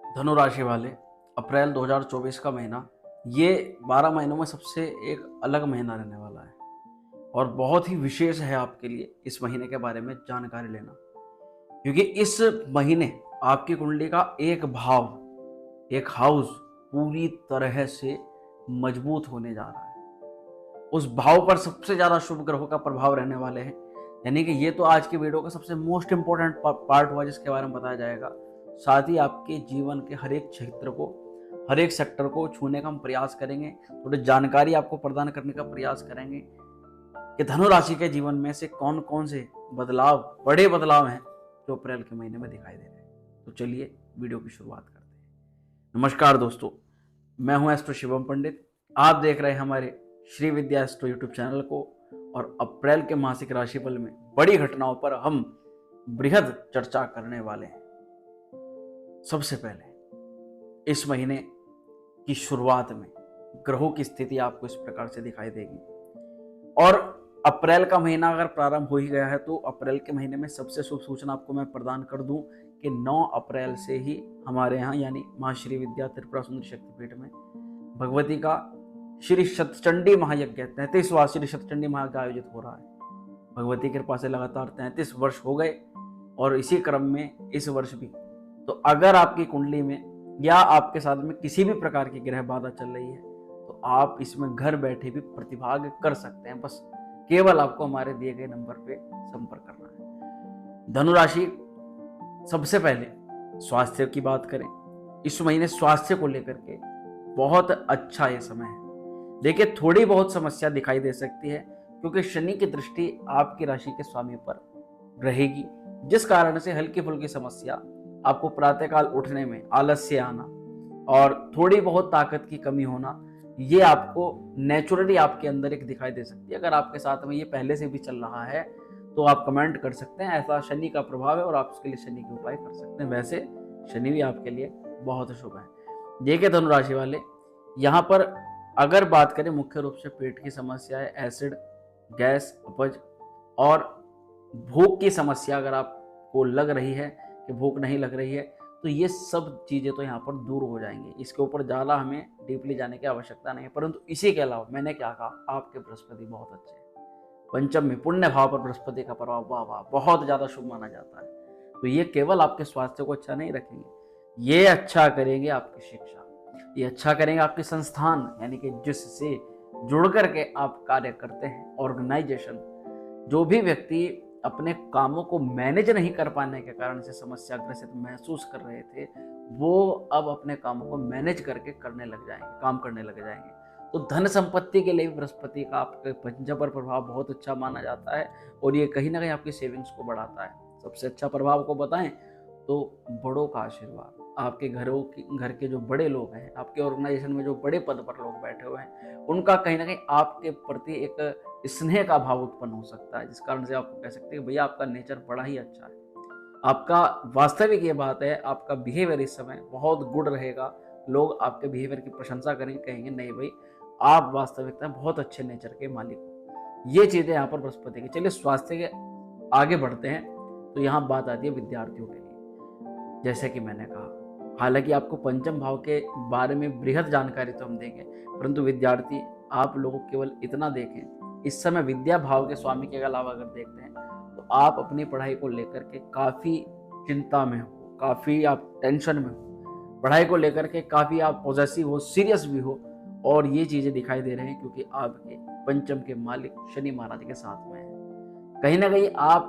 धनु राशि वाले अप्रैल 2024 का महीना ये 12 महीनों में सबसे एक अलग महीना रहने वाला है और बहुत ही विशेष है आपके लिए इस महीने के बारे में जानकारी लेना, क्योंकि इस महीने आपकी कुंडली का एक भाव, एक हाउस पूरी तरह से मजबूत होने जा रहा है। उस भाव पर सबसे ज्यादा शुभ ग्रहों का प्रभाव रहने वाले हैं। यानी कि ये तो आज की वीडियो का सबसे मोस्ट इंपॉर्टेंट पार्ट हुआ जिसके बारे में बताया जाएगा। साथ ही आपके जीवन के हर एक क्षेत्र को, हर एक सेक्टर को छूने का हम प्रयास करेंगे। थोड़ी जानकारी आपको प्रदान करने का प्रयास करेंगे कि धनु राशि के जीवन में से कौन कौन से बदलाव, बड़े बदलाव हैं जो अप्रैल के महीने में दिखाई दे रहे हैं। तो चलिए वीडियो की शुरुआत करते हैं। नमस्कार दोस्तों, मैं हूं एस्ट्रो शिवम पंडित। आप देख रहे हैं हमारे श्री विद्या एस्ट्रो यूट्यूब चैनल को और अप्रैल के मासिक राशिफल में बड़ी घटनाओं पर हम बृहद चर्चा करने वाले हैं। सबसे पहले इस महीने की शुरुआत में ग्रहों की स्थिति आपको इस प्रकार से दिखाई देगी और अप्रैल का महीना अगर प्रारंभ हो ही गया है तो अप्रैल के महीने में सबसे शुभ सूचना आपको मैं प्रदान कर दूं कि 9 अप्रैल से ही हमारे यहाँ यानी माँ श्री विद्या त्रिपुरा सुंदरी शक्तिपीठ में भगवती का श्री शतचंडी महायज्ञ 33वां श्री शतचंडी महायज्ञ आयोजित हो रहा है। भगवती की कृपा से लगातार 33 वर्ष हो गए और इसी क्रम में इस वर्ष भी। तो अगर आपकी कुंडली में या आपके साथ में किसी भी प्रकार की ग्रह बाधा चल रही है तो आप इसमें घर बैठे भी प्रतिभाग कर सकते हैं। बस केवल आपको हमारे दिए गए नंबर पे संपर्क करना है। धनु राशि, सबसे पहले स्वास्थ्य की बात करें। इस महीने स्वास्थ्य को लेकर के बहुत अच्छा ये समय है। देखिए, थोड़ी बहुत समस्या दिखाई दे सकती है क्योंकि शनि की दृष्टि आपकी राशि के स्वामी पर रहेगी, जिस कारण से हल्की फुल्की समस्या, आपको प्रातःकाल उठने में आलस्य आना और थोड़ी बहुत ताकत की कमी होना, ये आपको नेचुरली आपके अंदर एक दिखाई दे सकती है। अगर आपके साथ में ये पहले से भी चल रहा है तो आप कमेंट कर सकते हैं, ऐसा शनि का प्रभाव है और आप उसके लिए शनि के उपाय कर सकते हैं। वैसे शनि भी आपके लिए बहुत शुभ है। देखिए धनु राशि वाले, यहाँ पर अगर बात करें मुख्य रूप से पेट की समस्या है, एसिड, गैस, अपच और भूख की समस्या अगर आपको लग रही है कि भूख नहीं लग रही है तो ये सब चीज़ें तो यहाँ पर दूर हो जाएंगी। इसके ऊपर ज़्यादा हमें डीपली जाने की आवश्यकता नहीं है। परंतु इसी के अलावा मैंने क्या कहा, आपके बृहस्पति बहुत अच्छे हैं। पंचम में पुण्य भाव पर बृहस्पति का प्रभाव वाह वाह बहुत ज़्यादा शुभ माना जाता है। तो ये केवल आपके स्वास्थ्य को अच्छा नहीं रखेंगे, ये अच्छा करेंगे आपकी शिक्षा, ये अच्छा करेंगे आपके संस्थान, यानी कि जिससे जुड़ करके आप कार्य करते हैं, ऑर्गेनाइजेशन। जो भी व्यक्ति अपने कामों को मैनेज नहीं कर पाने के कारण से समस्याग्रसित महसूस कर रहे थे, वो अब अपने कामों को मैनेज करके करने लग जाएंगे, काम करने लग जाएंगे। तो धन संपत्ति के लिए भी बृहस्पति का आपके पंचम पर प्रभाव बहुत अच्छा माना जाता है और ये कहीं ना कहीं आपकी सेविंग्स को बढ़ाता है। सबसे अच्छा प्रभाव को बताएं तो बड़ों का आशीर्वाद, आपके घर के जो बड़े लोग हैं, आपके ऑर्गेनाइजेशन में जो बड़े पद पर लोग बैठे हुए हैं, उनका कहीं ना कहीं आपके प्रति एक स्नेह का भाव उत्पन्न हो सकता है, जिस कारण से आपको कह सकते हैं भैया आपका नेचर बड़ा ही अच्छा है। आपका वास्तविक ये बात है, आपका बिहेवियर इस समय बहुत गुड रहेगा। लोग आपके बिहेवियर की प्रशंसा करेंगे, कहेंगे नहीं भाई आप वास्तविकता बहुत अच्छे नेचर के मालिक हो। ये चीजें यहाँ पर बृहस्पति की। चलिए स्वास्थ्य के आगे बढ़ते हैं। तो यहाँ बात आती है विद्यार्थियों के लिए। जैसे कि मैंने कहा, हालांकि आपको पंचम भाव के बारे में बृहद जानकारी तो हम देंगे, परंतु विद्यार्थी आप लोग केवल इतना देखें, इस समय विद्या भाव के स्वामी के अलावा अगर देखते हैं तो आप अपनी पढ़ाई को लेकर के काफ़ी चिंता में हो, काफ़ी आप टेंशन में हो, पढ़ाई को लेकर के काफ़ी आप पॉजिटिव हो, सीरियस भी हो। और ये चीज़ें दिखाई दे रहे हैं क्योंकि आपके पंचम के मालिक शनि महाराज के साथ में है। कहीं ना कहीं आप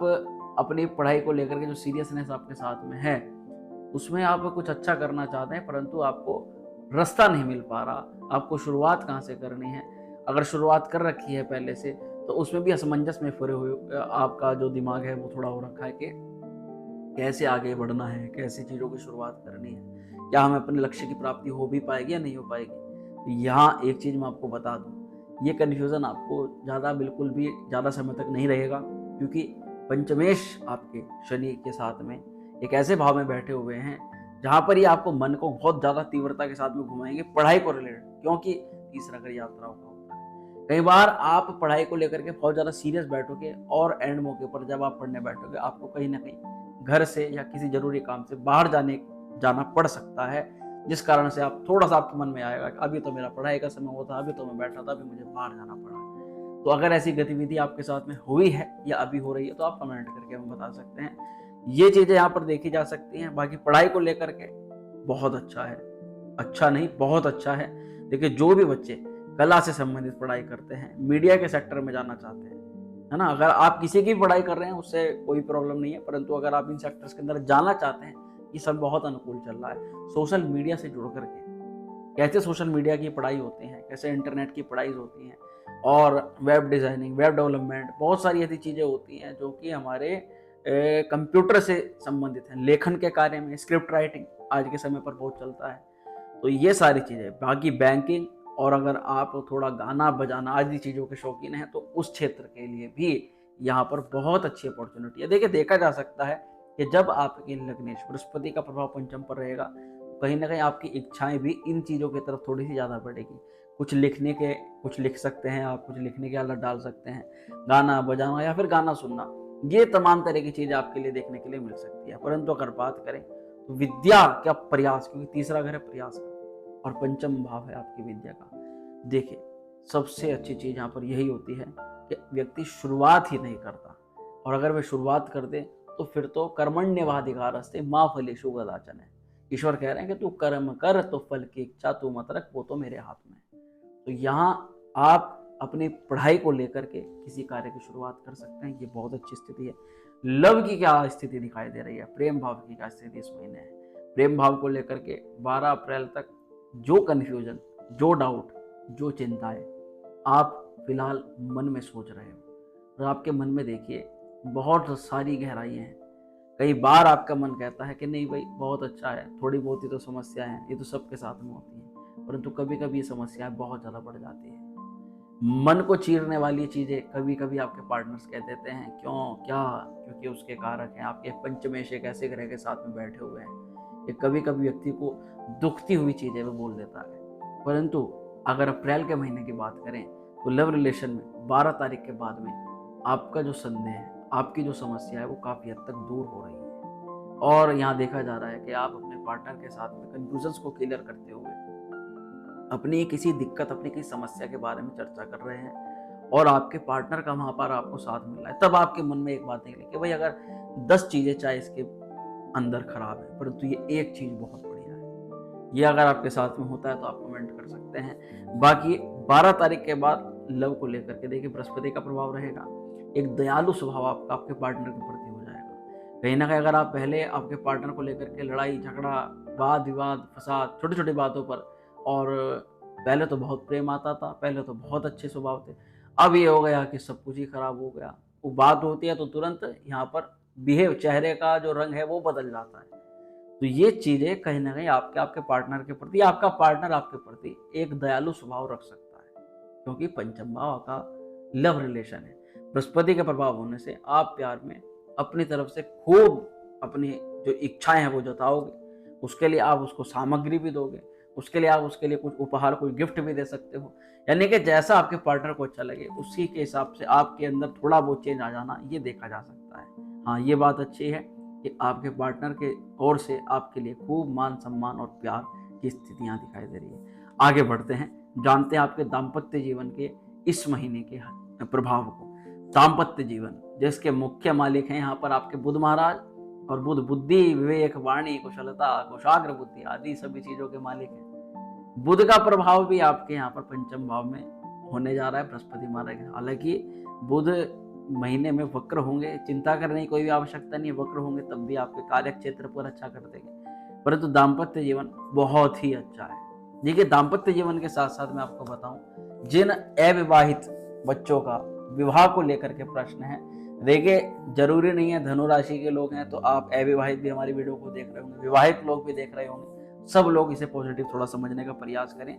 अपनी पढ़ाई को लेकर के जो सीरियसनेस आपके साथ में है उसमें आप कुछ अच्छा करना चाहते हैं, परंतु आपको रास्ता नहीं मिल पा रहा, आपको शुरुआत कहाँ से करनी है। अगर शुरुआत कर रखी है पहले से तो उसमें भी असमंजस में फुरे हुए आपका जो दिमाग है वो थोड़ा हो रखा है कि कैसे आगे बढ़ना है, कैसे चीज़ों की शुरुआत करनी है, क्या हमें अपने लक्ष्य की प्राप्ति हो भी पाएगी या नहीं हो पाएगी। तो यहाँ एक चीज़ मैं आपको बता दूँ, ये कन्फ्यूज़न आपको बिल्कुल भी ज़्यादा समय तक नहीं रहेगा, क्योंकि पंचमेश आपके शनि के साथ में एक ऐसे भाव में बैठे हुए हैं जहाँ पर ये आपको मन को बहुत ज़्यादा तीव्रता के साथ में घुमाएंगे पढ़ाई को रिलेटेड, क्योंकि तीसरा घर यात्राओं का होता है। कई बार आप पढ़ाई को लेकर के बहुत ज़्यादा सीरियस बैठोगे और एंड मौके पर जब आप पढ़ने बैठोगे आपको कहीं ना कहीं घर से या किसी जरूरी काम से बाहर जाने जाना पड़ सकता है, जिस कारण से आप थोड़ा सा आपके मन में आएगा कि अभी तो मेरा पढ़ाई का समय होता, अभी तो मैं बैठा था, अभी मुझे बाहर जाना पड़ा। तो अगर ऐसी गतिविधि आपके साथ में हुई है या अभी हो रही है तो आप कमेंट करके हमें बता सकते हैं। ये चीज़ें यहाँ पर देखी जा सकती हैं। बाकी पढ़ाई को लेकर के बहुत अच्छा है, अच्छा नहीं बहुत अच्छा है। देखिए जो भी बच्चे कला से संबंधित पढ़ाई करते हैं, मीडिया के सेक्टर में जाना चाहते हैं, है ना, अगर आप किसी की भी पढ़ाई कर रहे हैं उससे कोई प्रॉब्लम नहीं है, परंतु अगर आप इन सेक्टर्स के अंदर जाना चाहते हैं, ये सब बहुत अनुकूल चल रहा है। सोशल मीडिया से जुड़ करके कैसे सोशल मीडिया की पढ़ाई होती है, कैसे इंटरनेट की पढ़ाई होती है, और वेब डिज़ाइनिंग, वेब डेवलपमेंट, बहुत सारी ऐसी चीज़ें होती हैं जो कि हमारे कंप्यूटर से संबंधित हैं। लेखन के कार्य में स्क्रिप्ट राइटिंग आज के समय पर बहुत चलता है। तो ये सारी चीज़ें, बाकी बैंकिंग, और अगर आप थोड़ा गाना बजाना आदि चीज़ों के शौकीन हैं तो उस क्षेत्र के लिए भी यहाँ पर बहुत अच्छी अपॉर्चुनिटी है। देखिए देखा जा सकता है कि जब आपके लग्नेश बृहस्पति का प्रभाव पंचम पर रहेगा, कहीं ना कहीं आपकी इच्छाएं भी इन चीज़ों की तरफ थोड़ी सी ज़्यादा बढ़ेगी। कुछ लिखने के, कुछ लिख सकते हैं आप, कुछ लिखने की आदत डाल सकते हैं, गाना बजाना या फिर गाना सुनना, ये तमाम तरह की चीज़ें आपके लिए देखने के लिए मिल सकती है। परंतु अगर बात करें तो विद्या का प्रयास, क्योंकि तीसरा घर है प्रयास का और पंचम भाव है आपकी विद्या का, देखिए सबसे अच्छी चीज़ यहाँ पर यही होती है कि व्यक्ति शुरुआत ही नहीं करता, और अगर वे शुरुआत कर दे तो फिर तो कर्मण्यवाधिकारस्ते माँ फलेषु कदाचन है। ईश्वर कह रहे हैं कि तू कर्म कर तो फल की इच्छा तू मत रख, वो तो मेरे हाथ में है। तो यहाँ आप अपनी पढ़ाई को लेकर के किसी कार्य की शुरुआत कर सकते हैं, ये बहुत अच्छी स्थिति है। लव की क्या स्थिति दिखाई दे रही है, प्रेम भाव की क्या स्थिति इस महीने है? प्रेम भाव को लेकर के 12 अप्रैल तक जो कन्फ्यूजन, जो डाउट, जो चिंताएं आप फिलहाल मन में सोच रहे हो, और आपके मन में देखिए बहुत सारी गहराइयाँ हैं। कई बार आपका मन कहता है कि नहीं भाई बहुत अच्छा है, थोड़ी बहुत ही तो समस्याएं हैं, ये तो सबके साथ में होती हैं, परंतु कभी कभी ये समस्याएं बहुत ज़्यादा बढ़ जाती हैं। मन को चीरने वाली चीज़ें कभी कभी आपके पार्टनर्स कह देते हैं, क्यों क्या? क्योंकि उसके कारक हैं आपके पंचमेश एक ऐसे ग्रह के साथ में बैठे हुए हैं कि कभी कभी व्यक्ति को दुखती हुई चीज़ें वो बोल देता है। परंतु अगर अप्रैल के महीने की बात करें तो लव रिलेशन में 12 तारीख के बाद में आपका जो संदेह है, आपकी जो समस्या है वो काफ़ी हद तक दूर हो रही है। और यहाँ देखा जा रहा है कि आप अपने पार्टनर के साथ में कंफ्यूजन्स को क्लियर करते हुए अपनी किसी दिक्कत, अपनी किसी समस्या के बारे में चर्चा कर रहे हैं, और आपके पार्टनर का वहाँ पर आपको साथ मिल रहा है। तब आपके मन में एक बात निकली कि भाई अगर 10 चीज़ें चाहे इसके अंदर खराब है, परंतु ये एक चीज़ बहुत बढ़िया है। ये अगर आपके साथ में होता है तो आप कमेंट कर सकते हैं। बाकी 12 तारीख के बाद लव को लेकर के देखिए बृहस्पति का प्रभाव रहेगा, एक दयालु स्वभाव आपका आपके पार्टनर के प्रति हो जाएगा। कहीं ना कहीं अगर आप पहले आपके पार्टनर को लेकर के लड़ाई झगड़ा, वाद विवाद, फसाद, छोटी छोटी बातों पर, और पहले तो बहुत प्रेम आता था, पहले तो बहुत अच्छे स्वभाव थे, अब ये हो गया कि सब कुछ ही खराब हो गया। वो बात होती है तो तुरंत यहाँ पर बिहेव, चेहरे का जो रंग है वो बदल जाता है। तो ये चीज़ें कहीं ना कहीं आपके आपके पार्टनर के प्रति, आपका पार्टनर आपके प्रति एक दयालु स्वभाव रख सकता है, क्योंकि पंचम भाव का लव रिलेशन है। बृहस्पति के प्रभाव होने से आप प्यार में अपनी तरफ से खूब अपनी जो इच्छाएं हैं वो जताओगे, उसके लिए आप उसको सामग्री भी दोगे, उसके लिए आप उसके लिए कुछ उपहार, कोई गिफ्ट भी दे सकते हो। यानी कि जैसा आपके पार्टनर को अच्छा लगे उसी के हिसाब से आपके अंदर थोड़ा बहुत चेंज आ जाना, ये देखा जा सकता है। हाँ, ये बात अच्छी है कि आपके पार्टनर के ओर से आपके लिए खूब मान सम्मान और प्यार की स्थितियाँ दिखाई दे रही है। आगे बढ़ते हैं, जानते हैं आपके दाम्पत्य जीवन के इस महीने के प्रभाव को। दाम्पत्य जीवन जिसके मुख्य मालिक हैं यहाँ पर आपके बुध महाराज, और बुध बुद्धि, विवेक, वाणी, कुशलता, कुशाग्र बुद्धि आदि सभी चीजों के मालिक हैं। बुध का प्रभाव भी आपके यहाँ पर पंचम भाव में होने जा रहा है बृहस्पति महाराज। हालांकि बुध महीने में वक्र होंगे, चिंता करने की कोई भी आवश्यकता नहीं है, वक्र होंगे तब भी आपके कार्य क्षेत्र पर अच्छा कर देंगे, परंतु दाम्पत्य जीवन बहुत ही अच्छा है। देखिए दाम्पत्य जीवन के साथ साथ मैं आपको बताऊं, जिन अविवाहित बच्चों का विवाह को लेकर के प्रश्न है, देखिए जरूरी नहीं है धनु राशि के लोग हैं तो आप अविवाहित भी हमारी वीडियो को देख रहे होंगे, विवाहित लोग भी देख रहे होंगे, सब लोग इसे पॉजिटिव थोड़ा समझने का प्रयास करें।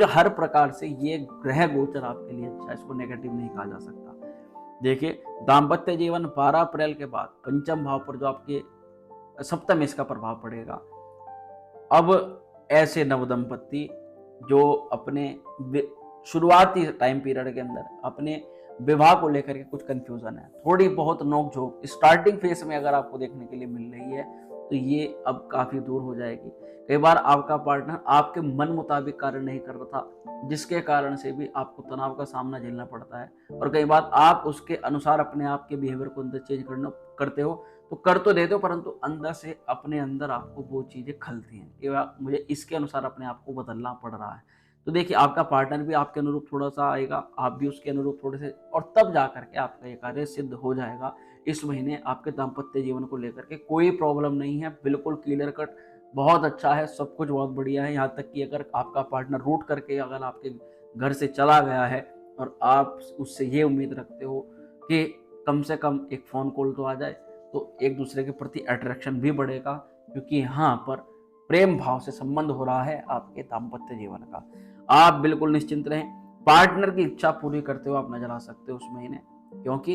हर प्रकार से ये ग्रह गोचर आपके लिए अच्छा है, इसको नेगेटिव नहीं कहा जा सकता। देखिए दाम्पत्य जीवन 12 अप्रैल के बाद पंचम भाव पर जो आपके सप्तम इसका प्रभाव पड़ेगा। अब ऐसे नवदंपति जो अपने शुरुआती टाइम पीरियड के अंदर अपने विवाह को लेकर के कुछ कंफ्यूजन है, थोड़ी बहुत नोकझोंक स्टार्टिंग फेज में अगर आपको देखने के लिए मिल रही है, तो ये अब काफ़ी दूर हो जाएगी। कई बार आपका पार्टनर आपके मन मुताबिक कार्य नहीं कर रहा था, जिसके कारण से भी आपको तनाव का सामना झेलना पड़ता है, और कई बार आप उसके अनुसार अपने आप के बिहेवियर को अंदर चेंज करते हो, तो कर तो देते हो, परंतु अंदर से अपने अंदर आपको वो चीज़ें खलती हैं कि मुझे इसके अनुसार अपने आप को बदलना पड़ रहा है। तो देखिए, आपका पार्टनर भी आपके अनुरूप थोड़ा-सा आएगा, आप भी उसके अनुरूप थोड़े से, और तब जा कर के आपका ये कार्य सिद्ध हो जाएगा। इस महीने आपके दाम्पत्य जीवन को लेकर के कोई प्रॉब्लम नहीं है, बिल्कुल क्लियर कट, बहुत अच्छा है, सब कुछ बहुत बढ़िया है। यहाँ तक कि अगर आपका पार्टनर रूठ करके अगर आपके घर से चला गया है और आप उससे ये उम्मीद रखते हो कि कम से कम एक फ़ोन कॉल तो आ जाए, तो एक दूसरे के प्रति अट्रैक्शन भी बढ़ेगा, क्योंकि यहाँ पर प्रेम भाव से संबंध हो रहा है आपके दाम्पत्य जीवन का। आप बिल्कुल निश्चिंत रहें, पार्टनर की इच्छा पूरी करते हुए आप नजर आ सकते हो उस महीने, क्योंकि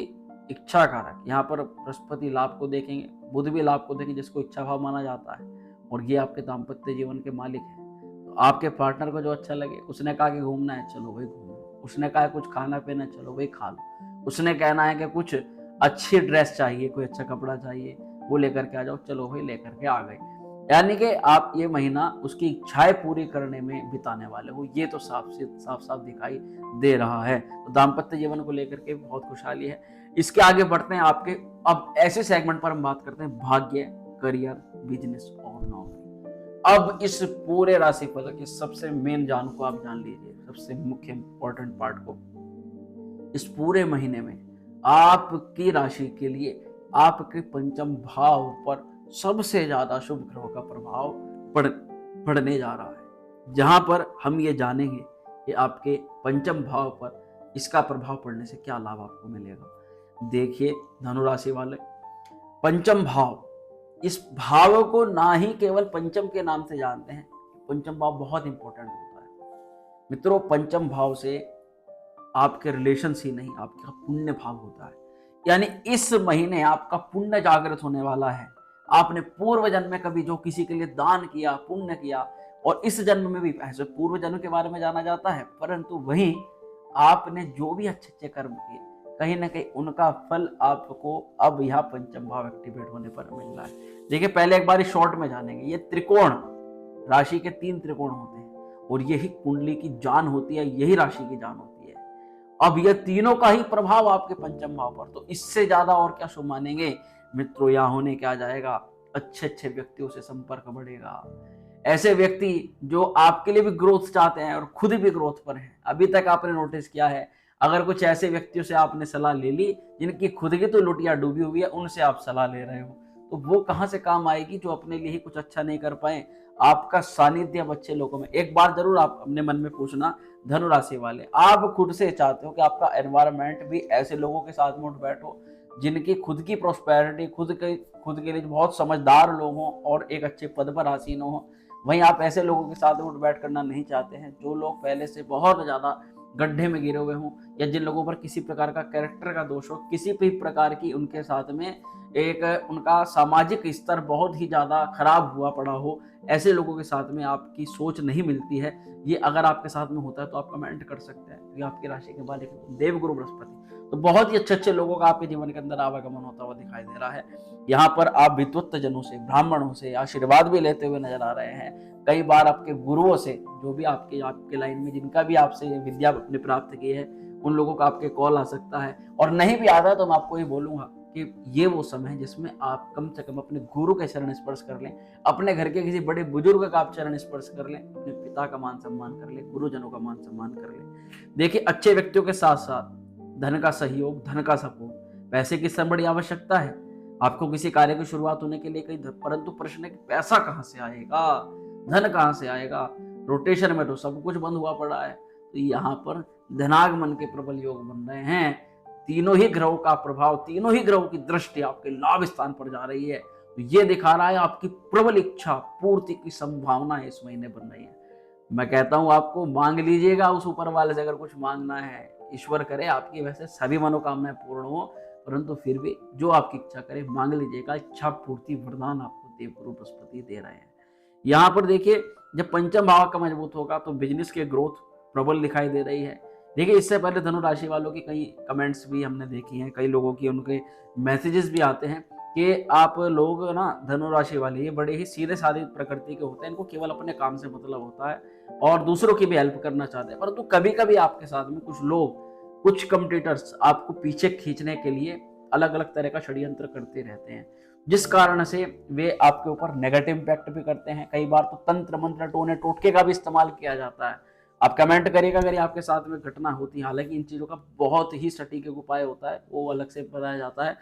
इच्छा कारक यहाँ पर बृहस्पति लाभ को देखेंगे, बुध भी लाभ को देखेंगे, जिसको इच्छा भाव माना जाता है, और ये आपके दाम्पत्य जीवन के मालिक हैं। तो आपके पार्टनर को जो अच्छा लगे, उसने कहा कि घूमना है, चलो भाई घूमो, उसने कहा कुछ खाना पीना, चलो भाई खा लो, उसने कहना है कि कुछ अच्छी ड्रेस चाहिए, कोई अच्छा कपड़ा चाहिए, वो लेकर के आ जाओ, चलो भाई लेकर के आ गए। यानी कि आप ये महीना उसकी इच्छाएं पूरी करने में बिताने वाले हो, ये तो साफ साफ दिखाई दे रहा है। तो दाम्पत्य जीवन को लेकर के बहुत खुशहाली है। इसके आगे बढ़ते हैं आपके, अब ऐसे सेगमेंट पर हम बात करते हैं भाग्य, करियर, बिजनेस और नौकरी। अब इस पूरे राशिफल के सबसे मेन जान को आप जान लीजिए, सबसे मुख्य इंपॉर्टेंट पार्ट को। इस पूरे महीने में आपकी राशि के लिए आपके पंचम भाव पर सबसे ज्यादा शुभ ग्रहों का प्रभाव पड़ने जा रहा है, जहां पर हम ये जानेंगे कि आपके पंचम भाव पर इसका प्रभाव पड़ने से क्या लाभ आपको मिलेगा। देखिए धनु राशि वाले, पंचम भाव, इस भाव को ना ही केवल पंचम के नाम से जानते हैं, पंचम भाव बहुत इंपॉर्टेंट होता है मित्रों। पंचम भाव से आपके रिलेशंस ही नहीं, आपका पुण्य भाव होता है। यानी इस महीने आपका पुण्य जागृत होने वाला है। आपने पूर्व जन्म में कभी जो किसी के लिए दान किया, पुण्य किया, और इस जन्म में भी, ऐसे पूर्व जन्म के बारे में जाना जाता है, परंतु वहीं आपने जो भी अच्छे अच्छे कर्म किए, कहीं ना कहीं उनका फल आपको अब यहाँ पंचम भाव एक्टिवेट होने पर मिल रहा है। देखिए पहले एक बार शॉर्ट में जानेंगे, ये त्रिकोण, राशि के 3 त्रिकोण होते हैं, और यही कुंडली की जान होती है, यही राशि की जान होती है। अब ये तीनों का ही प्रभाव आपके पंचम भाव पर, तो इससे ज्यादा और क्या शुभ मानेंगे मित्रों। यहाँ होने क्या जाएगा, अच्छे अच्छे व्यक्तियों से संपर्क बढ़ेगा, ऐसे व्यक्ति जो आपके लिए भी ग्रोथ चाहते हैं और खुद भी ग्रोथ पर हैं। अभी तक आपने नोटिस किया है, अगर कुछ ऐसे व्यक्तियों से आपने सलाह ले ली जिनकी खुद की तो लुटिया डूबी हुई है, उनसे आप सलाह ले रहे हो, तो वो कहाँ से काम आएगी जो अपने लिए ही कुछ अच्छा नहीं कर पाए। आपका सानिध्य अब अच्छे लोगों में, एक बार जरूर आप अपने मन में पूछना धनु राशि वाले, आप खुद से चाहते हो कि आपका एनवायरनमेंट भी ऐसे लोगों के साथ में उठ बैठो जिनकी खुद की प्रोस्पेरिटी, खुद के लिए बहुत समझदार लोग हों और एक अच्छे पद पर आसीन हो। वहीं आप ऐसे लोगों के साथ उठ बैठ करना नहीं चाहते हैं जो लोग पहले से बहुत ज्यादा गड्ढे में गिरे हुए हों, या जिन लोगों पर किसी प्रकार का कैरेक्टर का दोष हो, किसी भी प्रकार की उनके साथ में एक उनका सामाजिक स्तर बहुत ही ज्यादा खराब हुआ पड़ा हो, ऐसे लोगों के साथ में आपकी सोच नहीं मिलती है। ये अगर आपके साथ में होता है तो आप कमेंट कर सकते हैं, क्योंकि आपकी राशि के मालिक देवगुरु बृहस्पति, तो बहुत ही अच्छे अच्छे लोगों का आपके जीवन के अंदर आवागमन होता हुआ दिखाई दे रहा है। यहाँ पर आप विद्वत जनों से, ब्राह्मणों से आशीर्वाद भी लेते हुए नजर आ रहे हैं। कई बार आपके गुरुओं से, जो भी आपके लाइन में जिनका भी आपसे विद्या अपने प्राप्त की है, उन लोगों का आपके कॉल आ सकता है, और नहीं भी आता तो मैं आपको ये बोलूंगा कि ये वो समय है जिसमें आप कम से कम अपने गुरु के चरण स्पर्श कर लें, अपने घर के किसी बड़े बुजुर्ग का आप चरण स्पर्श कर लें, अपने पिता का मान सम्मान कर लें, गुरुजनों का मान सम्मान कर लें। देखिए अच्छे व्यक्तियों के साथ साथ धन का सहयोग, धन का सपोर्ट, पैसे की सब बड़ी आवश्यकता है आपको किसी कार्य की शुरुआत होने के लिए कहीं, परंतु प्रश्न है कि पैसा कहाँ से आएगा, धन कहाँ से आएगा। रोटेशन में तो सब कुछ बंद हुआ पड़ा है, तो यहाँ पर धनागमन के प्रबल योग बन रहे हैं। तीनों ही ग्रहों का प्रभाव, तीनों ही ग्रहों की दृष्टि आपके लाभ स्थान पर जा रही है, तो ये दिखा रहा है आपकी प्रबल इच्छा पूर्ति की संभावना इस महीने बन रही है। मैं कहता हूं आपको मांग लीजिएगा उस ऊपर वाले से, अगर कुछ मांगना है, ईश्वर करे आपकी वैसे सभी मनोकामनाएं पूर्ण हो, परंतु फिर भी जो आपकी इच्छा करे मांग लीजिएगा। इच्छा पूर्ति वरदान आपको देवगुरु बृहस्पति दे रहे हैं। यहाँ पर देखिए जब पंचम भाव का मजबूत होगा तो बिजनेस के ग्रोथ प्रबल दिखाई दे रही है। देखिए इससे पहले धनु राशि वालों की कई कमेंट्स भी हमने देखी हैं, कई लोगों की उनके मैसेजेस भी आते हैं कि आप लोग ना धनु राशि वाले ये बड़े ही सीधे साधे प्रकृति के होते हैं, इनको केवल अपने काम से मतलब होता है और दूसरों की भी हेल्प करना चाहते हैं। परंतु कभी कभी आपके साथ में कुछ लोग, कुछ कम्पिटिटर्स आपको पीछे खींचने के लिए अलग अलग तरह का षड्यंत्र करते रहते हैं, जिस कारण से वे आपके ऊपर नेगेटिव इम्पैक्ट भी करते हैं। कई बार तो तंत्र मंत्र टोने टोटके का भी इस्तेमाल किया जाता है। आप कमेंट करिएगा अगर ये आपके साथ में घटना होती है। हालांकि इन चीजों का बहुत ही सटीक उपाय होता है, वो अलग से बताया जाता है।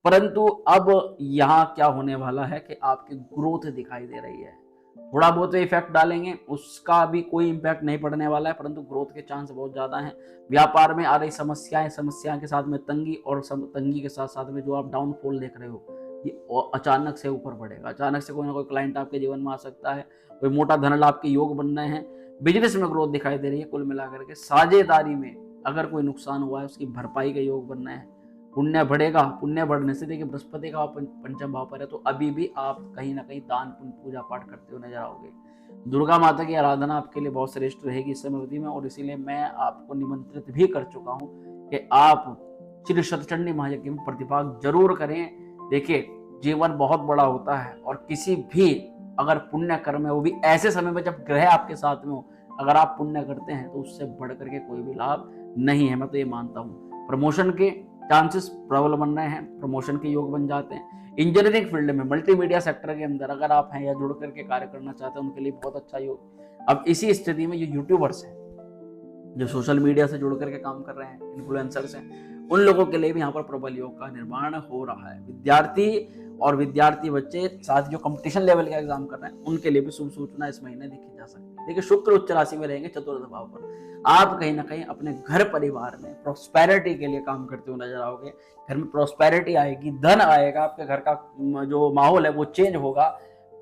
परंतु अब यहाँ क्या होने वाला है कि आपकी ग्रोथ दिखाई दे रही है। थोड़ा बहुत इफेक्ट डालेंगे, उसका भी कोई इम्पैक्ट नहीं पड़ने वाला है, परंतु ग्रोथ के चांस बहुत ज्यादा हैं। व्यापार में आ रही समस्याएं के साथ में तंगी, और तंगी के साथ साथ में जो आप डाउनफॉल देख रहे हो, ये अचानक से ऊपर बढ़ेगा। अचानक से कोई ना कोई क्लाइंट आपके जीवन में आ सकता है, कोई मोटा धन लाभ के योग बन रहे हैं। बिजनेस में ग्रोथ दिखाई दे रही है। कुल मिलाकर के साझेदारी में अगर कोई नुकसान हुआ है, उसकी भरपाई के योग बनना है। पुण्य बढ़ेगा, पुण्य बढ़ने से देखिए बृहस्पति का पंचम भाव पर है, तो अभी भी आप कहीं ना कहीं दान पुण्य पूजा पाठ करते हुए नजर आओगे। दुर्गा माता की आराधना आपके लिए बहुत श्रेष्ठ रहेगी इस समय अवधि में, और इसीलिए मैं आपको निमंत्रित भी कर चुका हूँ कि आप श्री शतचंडी महायज्ञ में प्रतिभाग जरूर करें। देखिए जीवन बहुत बड़ा होता है, और किसी भी अगर पुण्य कर्म है, वो भी ऐसे समय में जब ग्रह आपके साथ में हो, अगर आप पुण्य करते हैं तो उससे बढ़ करके कोई भी लाभ नहीं है। मैं तो ये मानता हूँ प्रमोशन के चांसेस प्रबल बन रहे हैं, प्रमोशन के योग बन जाते हैं। इंजीनियरिंग फील्ड में मल्टीमीडिया सेक्टर के अंदर अगर आप हैं या जुड़ करके कार्य करना चाहते हैं, उनके लिए बहुत अच्छा योग। अब इसी स्थिति में जो यूट्यूबर्स हैं, जो सोशल मीडिया से जुड़ करके काम कर रहे हैं, इन्फ्लुएंसर्स हैं, उन लोगों के लिए भी यहाँ पर प्रबल योग का निर्माण हो रहा है। विद्यार्थी बच्चे साथ जो कंपटीशन लेवल का एग्जाम कर रहे हैं, उनके लिए भी शुभ सूचना इस महीने देखी जा सकती है। देखिए शुक्र उच्च राशि में रहेंगे, चतुर्थ भाव पर। आप कहीं ना कहीं अपने घर परिवार में प्रॉस्पेरिटी के लिए काम करते हुए नजर आओगे। घर में प्रॉस्पेरिटी आएगी, धन आएगा, आपके घर का जो माहौल है वो चेंज होगा।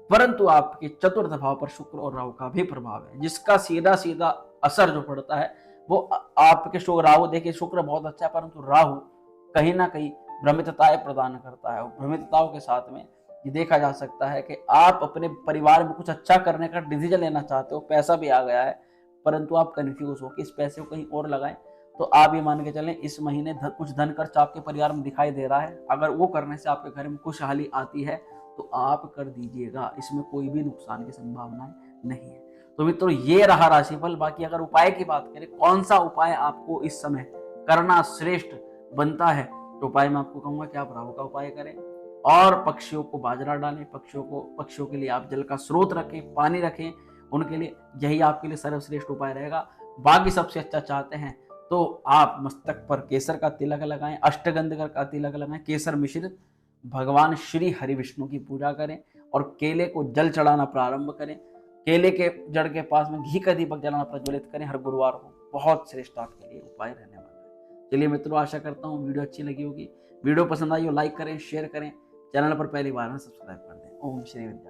परंतु आपके चतुर्थ भाव पर शुक्र और राहु का भी प्रभाव है, जिसका सीधा सीधा असर जो पड़ता है वो आपके राहु, देखिए शुक्र बहुत अच्छा है, परंतु राहु कहीं ना कहीं भ्रमितताएं प्रदान करता है। भ्रमितताओं के साथ में ये देखा जा सकता है कि आप अपने परिवार में कुछ अच्छा करने का डिसीजन लेना चाहते हो, पैसा भी आ गया है, परंतु आप कंफ्यूज हो कि इस पैसे को कहीं और लगाएं। तो आप ये मान के चलें इस महीने कुछ धन खर्च आपके परिवार में दिखाई दे रहा है। अगर वो करने से आपके घर में खुशहाली आती है तो आप कर दीजिएगा, इसमें कोई भी नुकसान की संभावना नहीं है। तो मित्रों ये रहा राशिफल। बाकी अगर उपाय की बात करें, कौन सा उपाय आपको इस समय करना श्रेष्ठ बनता है, तो उपाय मैं आपको कहूंगा कि आप राहु का उपाय करें और पक्षियों को बाजरा डालें। पक्षियों के लिए आप जल का स्रोत रखें, पानी रखें उनके लिए, यही आपके लिए सर्वश्रेष्ठ उपाय रहेगा। बाकी सबसे अच्छा चाहते हैं तो आप मस्तक पर केसर का तिलक लगाएं, अष्टगंध का तिलक लगाएं, केसर मिश्रित, भगवान श्री हरि विष्णु की पूजा करें और केले को जल चढ़ाना प्रारंभ करें। केले के जड़ के पास में घी का दीपक जलाना प्रज्वलित करें हर गुरुवार को। बहुत श्रेष्ठ आपके लिए उपाय रहने वाला है। चलिए मित्रों, आशा करता हूँ वीडियो अच्छी लगी होगी। वीडियो पसंद आई हो लाइक करें, शेयर करें, चैनल पर पहली बार में सब्सक्राइब कर दें। ओम श्री विद्या।